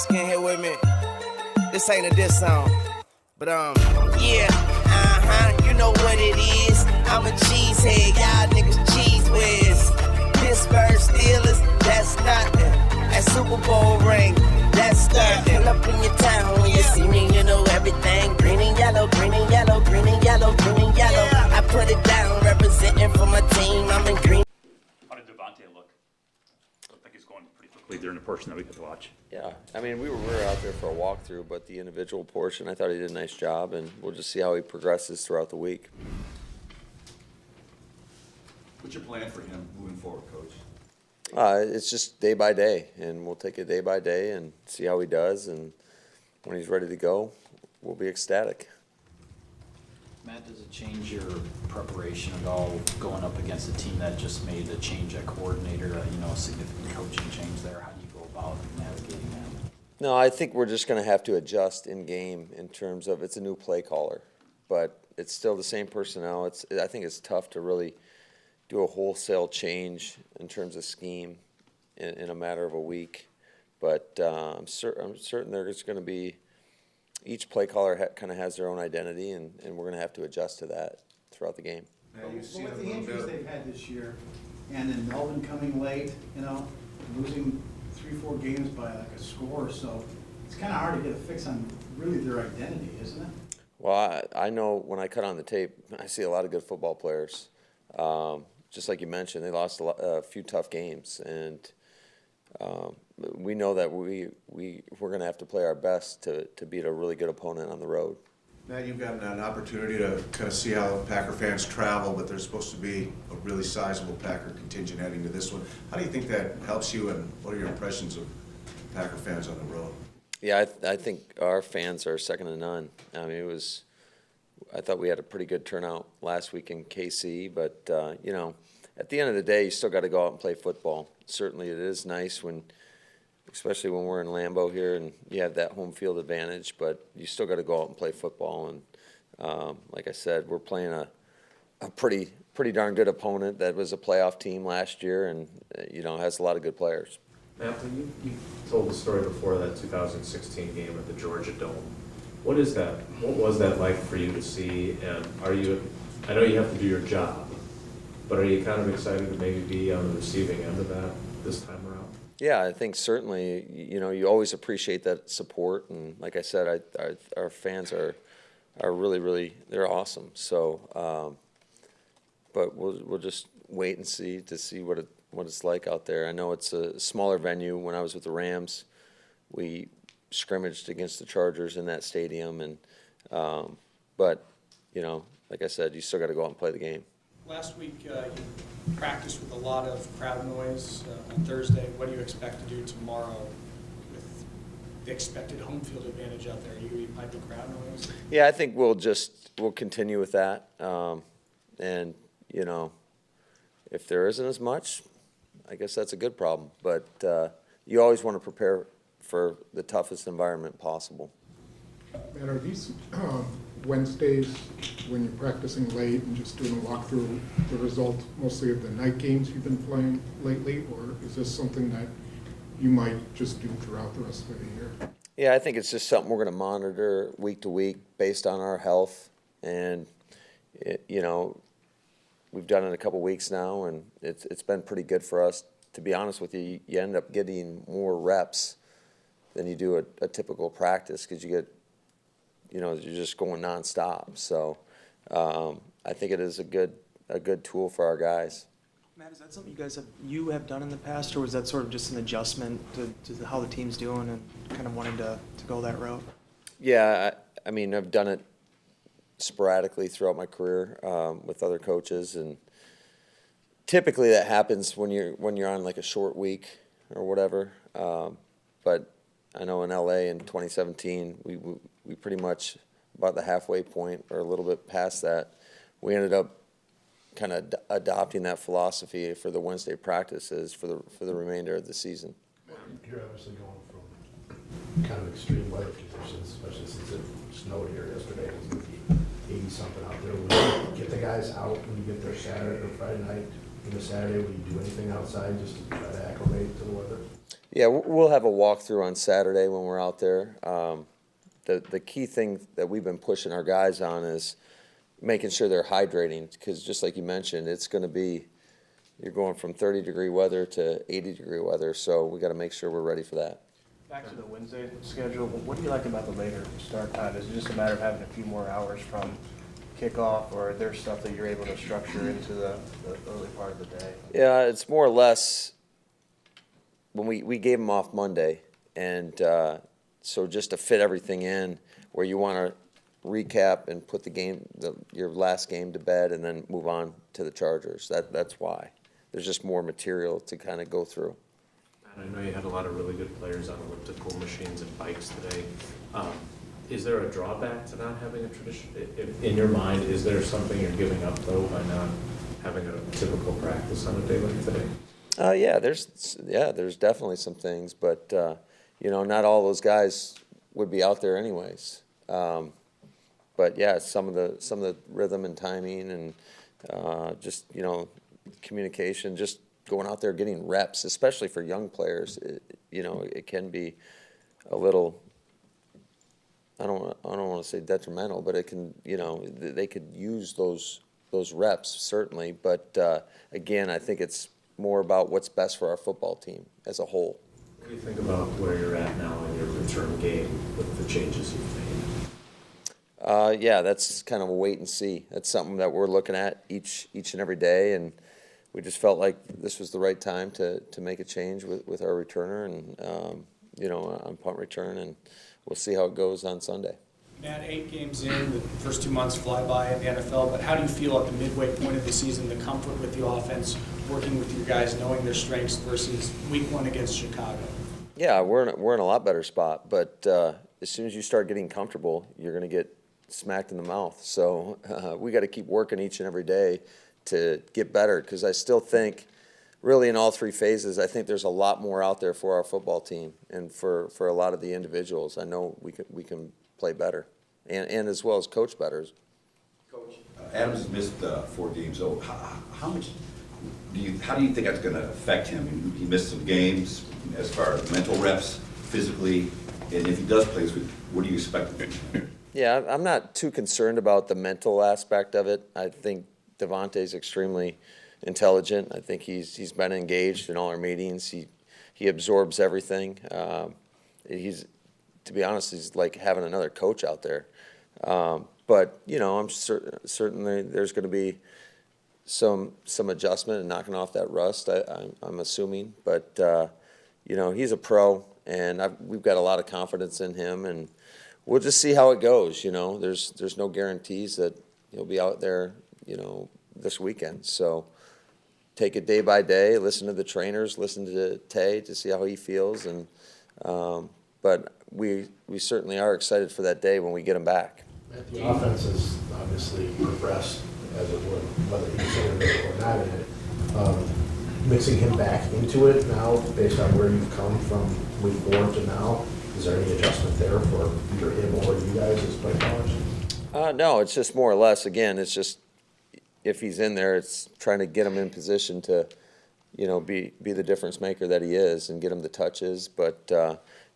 Can hit with me. This ain't a diss song, but yeah, you know what it is. I'm a cheesehead, y'all niggas cheese whiz. Pittsburgh Steelers, that's nothing. That Super Bowl ring, that's nothing. Pull up in your town when you see me, you know everything. Green and yellow, green and yellow, green and yellow, green and yellow. I put it down, representing for my team. I'm in green. How did Devontae look? Looked like he's going pretty quickly during the portion that we got to watch. Yeah, I mean, we were out there for a walkthrough, but the individual portion, I thought he did a nice job, and we'll just see how he progresses throughout the week. What's your plan for him moving forward, Coach? It's just day by day, and we'll take it day by day and see how he does, and when he's ready to go, we'll be ecstatic. Matt, does it change your preparation at all going up against a team that just made a change at coordinator, a significant coaching change there? How do you go about navigating that? No, I think we're just going to have to adjust in game in terms of it's a new play caller, but it's still the same personnel. I think it's tough to really do a wholesale change in terms of scheme in a matter of a week, but I'm certain there's going to be each play caller kind of has their own identity, and we're going to have to adjust to that throughout the game. Well, with the injuries they've had this year, and then Melvin coming late, losing 3-4 games by like a score or so, it's kind of hard to get a fix on really their identity, isn't it? Well, I know when I cut on the tape, I see a lot of good football players. Just like you mentioned, they lost a few tough games, and we know that we're going to have to play our best to beat a really good opponent on the road. Matt, you've gotten an opportunity to kind of see how Packer fans travel, but there's supposed to be a really sizable Packer contingent heading to this one. How do you think that helps you, and what are your impressions of Packer fans on the road? Yeah, I think our fans are second to none. I mean, I thought we had a pretty good turnout last week in KC, but, at the end of the day, you still got to go out and play football. Certainly it is nice especially when we're in Lambeau here and you have that home field advantage, but you still got to go out and play football. And like I said, we're playing a pretty darn good opponent that was a playoff team last year and, has a lot of good players. Matthew, you told the story before that 2016 game at the Georgia Dome. What is that? What was that like for you to see? And I know you have to do your job, but are you kind of excited to maybe be on the receiving end of that this time around? Yeah, I think certainly, you always appreciate that support. And like I said, our fans are really, really, they're awesome. So, but we'll just wait and see what it's like out there. I know it's a smaller venue. When I was with the Rams, we scrimmaged against the Chargers in that stadium, and but like I said, you still got to go out and play the game. Last week you practiced with a lot of crowd noise on Thursday. What do you expect to do tomorrow with the expected home field advantage out there? Are you going to be piping crowd noise? Yeah, I think we'll continue with that, and if there isn't as much, I guess that's a good problem. But you always want to prepare for the toughest environment possible. And are these Wednesdays when you're practicing late and just doing a walkthrough the result mostly of the night games you've been playing lately, or is this something that you might just do throughout the rest of the year? Yeah, I think it's just something we're going to monitor week to week based on our health, and we've done it a couple weeks now, and it's been pretty good for us. To be honest with you, you end up getting more reps than you do a typical practice because you get, you're just going nonstop. So I think it is a good tool for our guys. Matt, is that something you have done in the past, or was that sort of just an adjustment to how the team's doing and kind of wanting to go that route? Yeah, I mean, I've done it sporadically throughout my career with other coaches, and typically that happens when you're on like a short week or whatever. But I know in LA in 2017, we pretty much about the halfway point or a little bit past that, we ended up kind of adopting that philosophy for the Wednesday practices for the remainder of the season. You're obviously going from kind of extreme weather conditions, especially since it snowed here yesterday. It was going to be 80-something out there. Will you get the guys out when you get there Saturday or Friday night into Saturday? Will you do anything outside just to try to acclimate to the weather? Yeah, we'll have a walkthrough on Saturday when we're out there. The key thing that we've been pushing our guys on is making sure they're hydrating, because just like you mentioned, it's going to be, you're going from 30-degree weather to 80-degree weather, so we got to make sure we're ready for that. Back to the Wednesday schedule, what do you like about the later start time? Is it just a matter of having a few more hours from kickoff, or are there stuff that you're able to structure into the early part of the day? Yeah, it's more or less, when we gave them off Monday, and so just to fit everything in, where you want to recap and put your last game to bed and then move on to the Chargers. That's why. There's just more material to kind of go through. And I know you had a lot of really good players on elliptical machines and bikes today. Is there a drawback to not having a tradition? In your mind, is there something you're giving up, though, by not having a typical practice on a day like today? Yeah, there's definitely some things, but not all those guys would be out there anyways. But yeah, some of the rhythm and timing and just communication, just going out there getting reps, especially for young players, it can be a little, I don't want to say detrimental, but it can, they could use those reps certainly. But again, I think it's more about what's best for our football team as a whole. What do you think about where you're at now in your return game with the changes you've made? Yeah, that's kind of a wait and see. That's something that we're looking at each and every day, and we just felt like this was the right time to make a change with our returner and on punt return, and we'll see how it goes on Sunday. Matt, 8 games in, the first 2 months fly by in the NFL, but how do you feel at the midway point of the season, the comfort with the offense, working with your guys, knowing their strengths versus week 1 against Chicago? Yeah, we're in a lot better spot, but as soon as you start getting comfortable, you're going to get smacked in the mouth. So we got to keep working each and every day to get better, because I still think really in all 3 phases, I think there's a lot more out there for our football team and for a lot of the individuals. I know we can play better and as well as coach better. Coach, Adams has missed 4 games. How do you think that's going to affect him? He missed some games as far as mental reps, physically, and if he does play this week, what do you expect of him? Yeah, I'm not too concerned about the mental aspect of it. I think Devontae's extremely intelligent. I think he's been engaged in all our meetings. He absorbs everything. To be honest, he's like having another coach out there. But I'm certainly there's going to be some adjustment and knocking off that rust. I'm assuming, but he's a pro, and we've got a lot of confidence in him, and we'll just see how it goes. There's no guarantees that he'll be out there, this weekend. So take it day by day. Listen to the trainers. Listen to Tay to see how he feels, and but we certainly are excited for that day when we get him back. The offense has obviously progressed as it would, whether he's in it or not in it. Mixing him back into it now, based on where you've come from week 4 to now, is there any adjustment there for either him or you guys as play callers? No, it's just more or less, again, it's just if he's in there, it's trying to get him in position to, be the difference maker that he is and get him the touches. But,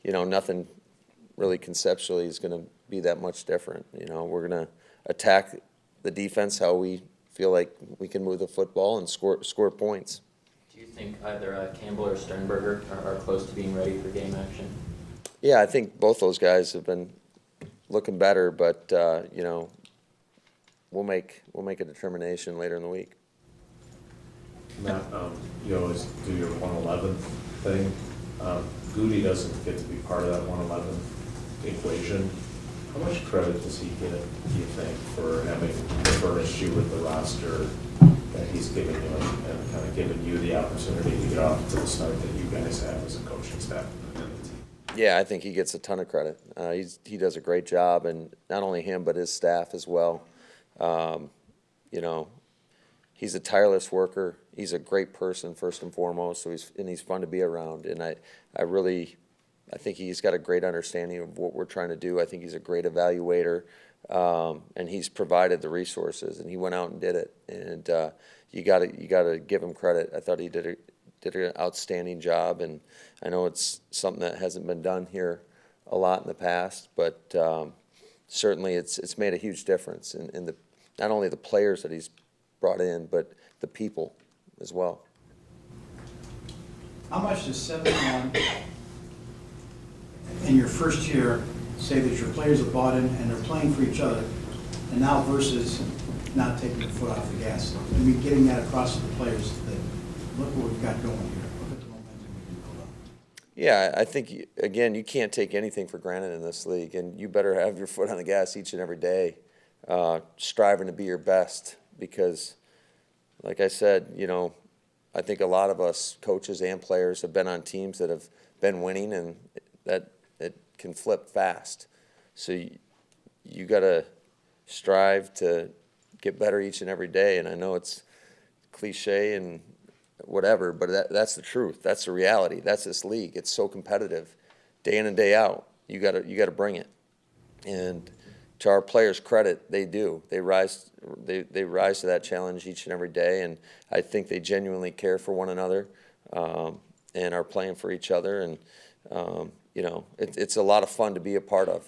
nothing really conceptually is going to be that much different. We're going to attack the defense how we feel like we can move the football and score points. Do you think either Campbell or Sternberger are close to being ready for game action? Yeah, I think both those guys have been looking better, but we'll make a determination later in the week. Matt, you always do your 111 thing. Goody doesn't get to be part of that 111 equation. How much credit does he get, do you think, for having furnished you with the roster that he's given you and kind of given you the opportunity to get off to the start that you guys have as a coaching staff? Yeah, I think he gets a ton of credit. He does a great job, and not only him, but his staff as well. He's a tireless worker. He's a great person, first and foremost, so he's fun to be around. And I think he's got a great understanding of what we're trying to do. I think he's a great evaluator, and he's provided the resources, and he went out and did it. And you got to give him credit. I thought he did did an outstanding job, and I know it's something that hasn't been done here a lot in the past, but certainly it's made a huge difference in the not only the players that he's brought in, but the people as well. How much does 7-1 in your first year say that your players have bought in and they're playing for each other, and now versus not taking your foot off the gas? I mean, getting that across to the players that look what we've got going here. Look at the momentum we can build up. Yeah, I think, again, you can't take anything for granted in this league, and you better have your foot on the gas each and every day, striving to be your best, because, like I said, you know, I think a lot of us coaches and players have been on teams that have been winning, and that it can flip fast. So you got to strive to get better each and every day, and I know it's cliche and whatever, but that's the truth. That's the reality. That's this league. It's so competitive, day in and day out. You got to bring it. And to our players' credit, they do. They rise to that challenge each and every day, and I think they genuinely care for one another and are playing for each other. And you know, it's a lot of fun to be a part of.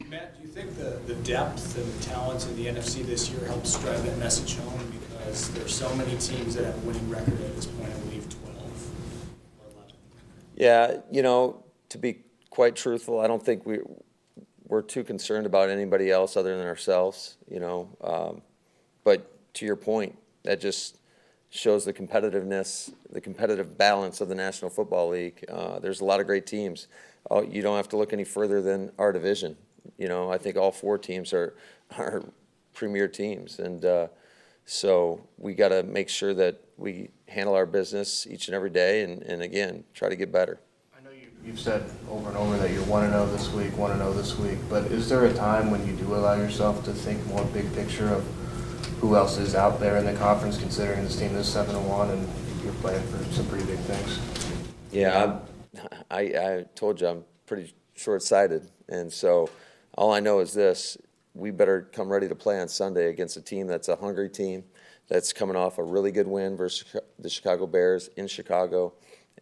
Matt, do you think the depth and the talent in the NFC this year helps drive that message home? Because there's so many teams that have a winning record at this point, I believe 12 or 11. Yeah, you know, to be quite truthful, I don't think we're too concerned about anybody else other than ourselves, you know. But to your point, that just shows the competitiveness, the competitive balance of the National Football League. There's a lot of great teams. You don't have to look any further than our division. You know, I think all 4 teams are premier teams, and so we got to make sure that we handle our business each and every day, and again, try to get better. I know you've said over and over that you're 1-0 this week, 1-0 this week, but is there a time when you do allow yourself to think more big picture of who else is out there in the conference, considering this team is 7-1 and you're playing for some pretty big things? Yeah, I told you I'm pretty short-sighted, and so all I know is this: we better come ready to play on Sunday against a team that's a hungry team, that's coming off a really good win versus the Chicago Bears in Chicago.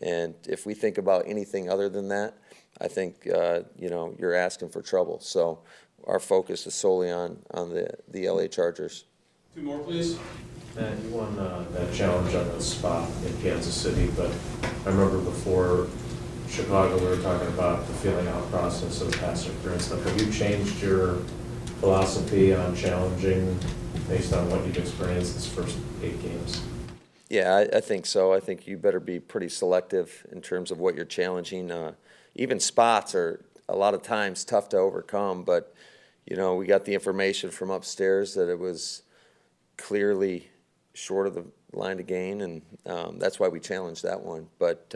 And if we think about anything other than that, I think you know, you're asking for trouble. So our focus is solely on the LA Chargers. 2 more, please. Matt, you won that challenge on the spot in Kansas City, but I remember before Chicago, we were talking about the feeling out process of the pass interference stuff. Have you changed your philosophy on challenging based on what you've experienced this first 8 games? Yeah, I think so. I think you better be pretty selective in terms of what you're challenging. Even spots are a lot of times tough to overcome, but you know, we got the information from upstairs that it was clearly short of the line to gain, and that's why we challenged that one. But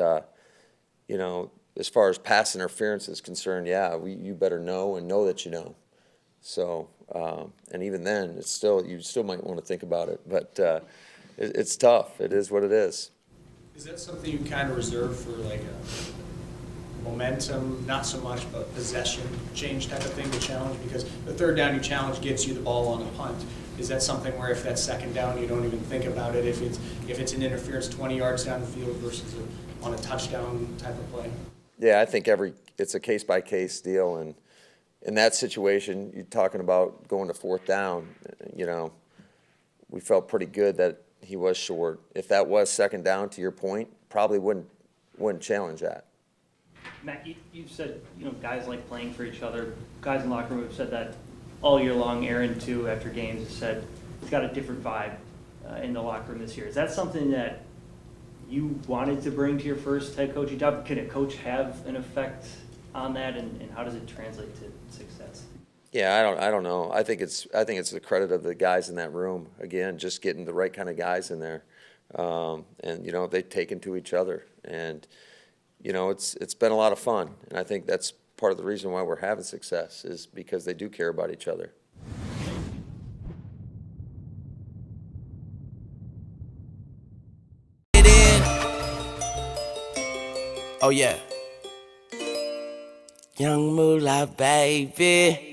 you know, as far as pass interference is concerned, yeah, you better know and know that you know. So, and even then, you still might want to think about it, but it's tough. It is what it is. Is that something you kind of reserve for like a momentum, not so much, but possession change type of thing to challenge? Because the 3rd down you challenge gets you the ball on a punt. Is that something where if that's 2nd down, you don't even think about it? If it's an interference 20 yards down the field versus on a touchdown type of play? Yeah, I think it's a case-by-case deal, and in that situation, you're talking about going to 4th down. You know, we felt pretty good that he was short. If that was 2nd down, to your point, probably wouldn't challenge that. Matt, you've said, you know, guys like playing for each other. Guys in the locker room have said that all year long. Aaron, too, after games, has said it's got a different vibe in the locker room this year. Is that something that you wanted to bring to your first head coaching job? Can a coach have an effect on that, and how does it translate to success? Yeah, I don't know. I think it's the credit of the guys in that room. Again, just getting the right kind of guys in there, and you know, they've taken to each other, and you know, it's been a lot of fun, and I think that's part of the reason why we're having success is because they do care about each other. Oh yeah. Young Moolah, baby.